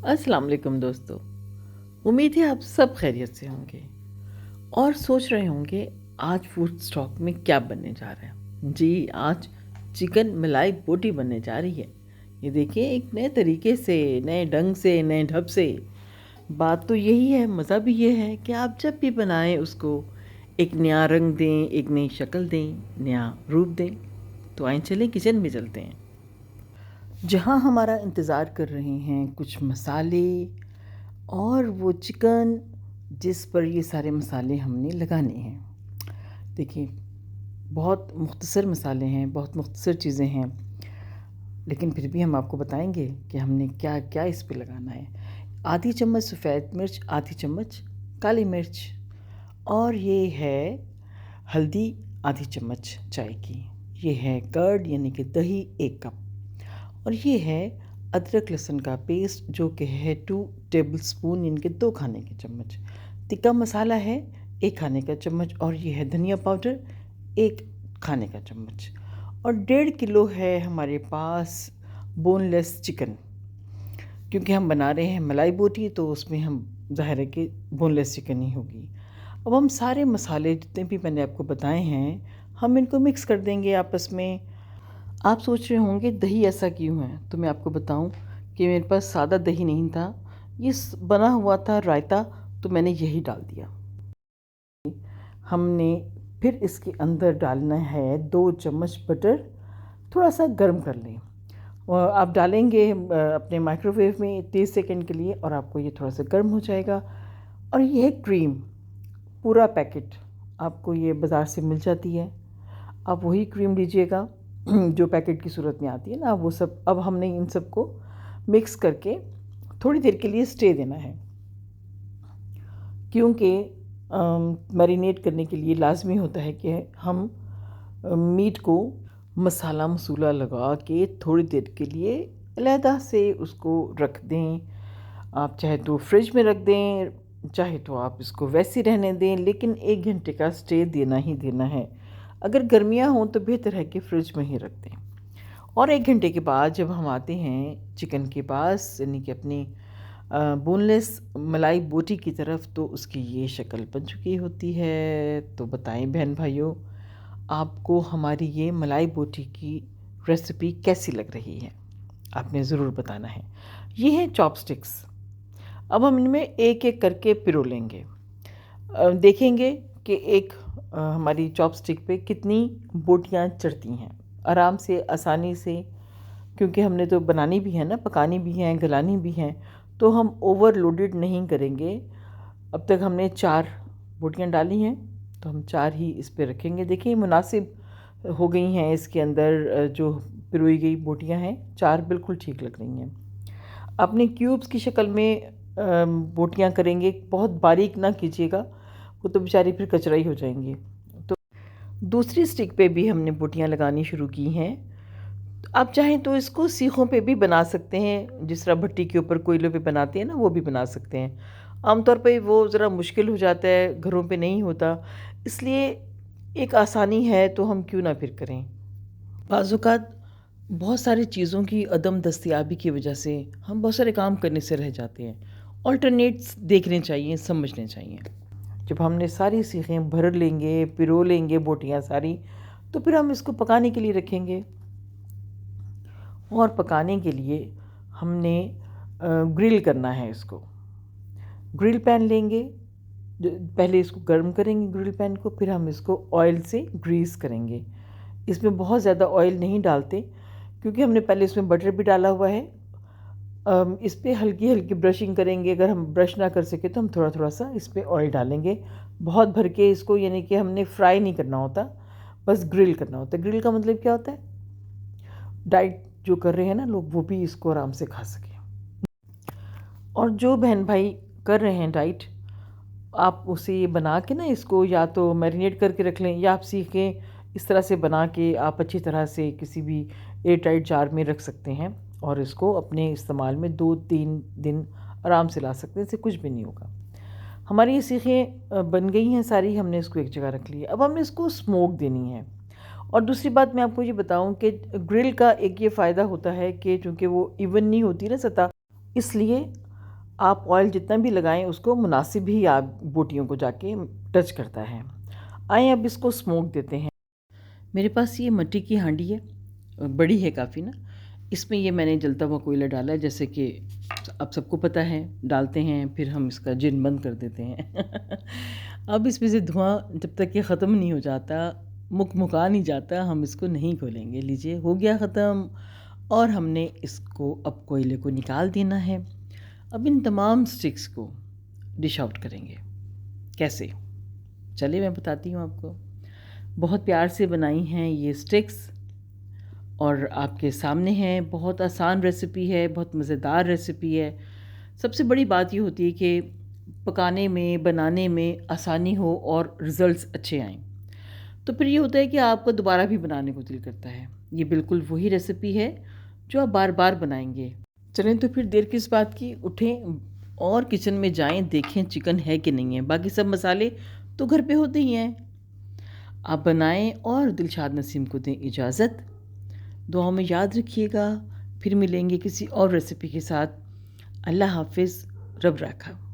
अस्सलाम वालेकुम दोस्तों। उम्मीद है आप सब खैरियत से होंगे और सोच रहे होंगे आज फूड स्टॉक में क्या बनने जा रहा है। जी, आज चिकन मलाई बोटी बनने जा रही है। ये देखिए, एक नए तरीके से, नए ढंग से, नए ढब से। बात तो यही है, मज़ा भी ये है कि आप जब भी बनाएं उसको एक नया रंग दें, एक नई शक्ल दें, नया रूप दें। तो आइए चलें किचन में चलते हैं, जहाँ हमारा इंतज़ार कर रहे हैं कुछ मसाले और वो चिकन जिस पर ये सारे मसाले हमने लगाने हैं। देखिए, बहुत मुख्तसर मसाले हैं, बहुत मुख्तसर चीज़ें हैं, लेकिन फिर भी हम आपको बताएंगे कि हमने क्या क्या इस पे लगाना है। आधी चम्मच सफ़ेद मिर्च, आधी चम्मच काली मिर्च, और ये है हल्दी आधी चम्मच चाय की। ये है कर्ड यानी कि दही 1 कप, और ये है अदरक लहसुन का पेस्ट जो कि है 2 टेबल स्पून यानी कि 2 खाने के चम्मच। तिक्का मसाला है 1 खाने का चम्मच, और ये है धनिया पाउडर 1 खाने का चम्मच। और 1.5 किलो है हमारे पास बोनलेस चिकन, क्योंकि हम बना रहे हैं मलाई बोटी, तो उसमें हम ज़ाहिर है कि बोनलेस चिकन ही होगी। अब हम सारे मसाले जितने भी मैंने आपको बताए हैं, हम इनको मिक्स कर देंगे आपस में। आप सोच रहे होंगे दही ऐसा क्यों है, तो मैं आपको बताऊं कि मेरे पास सादा दही नहीं था, ये बना हुआ था रायता, तो मैंने यही डाल दिया। हमने फिर इसके अंदर डालना है 2 चम्मच बटर, थोड़ा सा गर्म कर लें। और आप डालेंगे अपने माइक्रोवेव में 30 सेकंड के लिए, और आपको ये थोड़ा सा गर्म हो जाएगा। और ये है क्रीम, पूरा पैकेट आपको ये बाज़ार से मिल जाती है। आप वही क्रीम लीजिएगा जो पैकेट की सूरत में आती है ना, वो सब। अब हमने इन सब को मिक्स करके थोड़ी देर के लिए स्टे देना है, क्योंकि मैरिनेट करने के लिए लाजमी होता है कि हम मीट को मसाला मसूला लगा के थोड़ी देर के लिए अलहदा से उसको रख दें। आप चाहे तो फ्रिज में रख दें, चाहे तो आप इसको वैसे रहने दें, लेकिन 1 घंटे का स्टे देना ही देना है। अगर गर्मियाँ हों तो बेहतर है कि फ्रिज में ही रख दें। और 1 घंटे के बाद जब हम आते हैं चिकन के पास, यानी कि अपनी बोनलेस मलाई बोटी की तरफ, तो उसकी ये शक्ल बन चुकी होती है। तो बताएं बहन भाइयों, आपको हमारी ये मलाई बोटी की रेसिपी कैसी लग रही है? आपने ज़रूर बताना है। ये है चॉपस्टिक्स। अब हम इनमें एक एक करके पिरो लेंगे। देखेंगे कि एक हमारी चॉपस्टिक पे कितनी बोटियां चढ़ती हैं, आराम से, आसानी से, क्योंकि हमने तो बनानी भी है ना, पकानी भी है, गलानी भी है, तो हम ओवरलोडेड नहीं करेंगे। अब तक हमने 4 बोटियां डाली हैं, तो हम 4 ही इस पे रखेंगे। देखिए, मुनासिब हो गई हैं इसके अंदर जो पिरोई गई बोटियां हैं, 4 बिल्कुल ठीक लग रही हैं। अपने क्यूब्स की शक्ल में बोटियां करेंगे, बहुत बारीक ना कीजिएगा, वो तो बेचारी फिर कचरा ही हो जाएंगी। तो दूसरी स्टिक पे भी हमने बोटियां लगानी शुरू की हैं। आप चाहें तो इसको सीखों पे भी बना सकते हैं, जिस तरह भट्टी के ऊपर कोयलों पे बनाते हैं ना, वो भी बना सकते हैं। आमतौर पे वो ज़रा मुश्किल हो जाता है, घरों पे नहीं होता, इसलिए एक आसानी है तो हम क्यों ना फिर करें। बाज़ात बहुत सारी चीज़ों की अदम दस्तयाबी की वजह से हम बहुत सारे काम करने से रह जाते हैं। ऑल्टरनेट्स देखने चाहिए, समझने चाहिए। जब हमने सारी सीखें भर लेंगे, पिरो लेंगे बोटियाँ सारी, तो फिर हम इसको पकाने के लिए रखेंगे। और पकाने के लिए हमने ग्रिल करना है इसको। ग्रिल पैन लेंगे, पहले इसको गर्म करेंगे ग्रिल पैन को, फिर हम इसको ऑयल से ग्रीस करेंगे। इसमें बहुत ज़्यादा ऑयल नहीं डालते, क्योंकि हमने पहले इसमें बटर भी डाला हुआ है। इस पर हल्की हल्की ब्रशिंग करेंगे। अगर हम ब्रश ना कर सके तो हम थोड़ा थोड़ा सा इस पर ऑयल डालेंगे, बहुत भर के इसको, यानी कि हमने फ्राई नहीं करना होता, बस ग्रिल करना होता है। ग्रिल का मतलब क्या होता है? डाइट जो कर रहे हैं ना लोग, वो भी इसको आराम से खा सकें। और जो बहन भाई कर रहे हैं डाइट, आप उसे बना के ना इसको या तो मैरिनेट करके रख लें, या आप सीखें इस तरह से बना के आप अच्छी तरह से किसी भी एयर टाइट जार में रख सकते हैं, और इसको अपने इस्तेमाल में 2-3 दिन आराम से ला सकते हैं, इससे कुछ भी नहीं होगा। हमारी ये सीखें बन गई हैं सारी, हमने इसको एक जगह रख लिया। अब हमने इसको स्मोक देनी है। और दूसरी बात मैं आपको ये बताऊं कि ग्रिल का एक ये फ़ायदा होता है कि चूँकि वो इवन नहीं होती ना सतह, इसलिए आप ऑयल जितना भी लगाएं उसको मुनासिब ही आप बोटियों को जाके टच करता है। आए अब इसको स्मोक देते हैं। मेरे पास ये मिट्टी की हांडी है, बड़ी है काफ़ी ना। इसमें ये मैंने जलता हुआ कोयला डाला है, जैसे कि अब सबको पता है डालते हैं फिर हम इसका जिन बंद कर देते हैं। अब इसमें से धुआं जब तक ये ख़त्म नहीं हो जाता, मुका नहीं जाता, हम इसको नहीं खोलेंगे। लीजिए हो गया ख़त्म। और हमने इसको अब कोयले को निकाल देना है। अब इन तमाम स्टिक्स को डिश आउट करेंगे। कैसे, चलिए मैं बताती हूँ आपको। बहुत प्यार से बनाई हैं ये स्टिक्स और आपके सामने है। बहुत आसान रेसिपी है, बहुत मज़ेदार रेसिपी है। सबसे बड़ी बात ये होती है कि पकाने में, बनाने में आसानी हो और रिज़ल्ट्स अच्छे आएँ। तो फिर ये होता है कि आपको दोबारा भी बनाने को दिल करता है। ये बिल्कुल वही रेसिपी है जो आप बार बार बनाएंगे। चलें तो फिर देर किस बात की, उठें और किचन में जाएं, देखें चिकन है कि नहीं है। बाकी सब मसाले तो घर पे होते ही हैं। आप बनाएं और दिलशाद नसीम को दें इजाज़त। दुआओं में याद रखिएगा। फिर मिलेंगे किसी और रेसिपी के साथ। अल्लाह हाफिज़। रब राखा।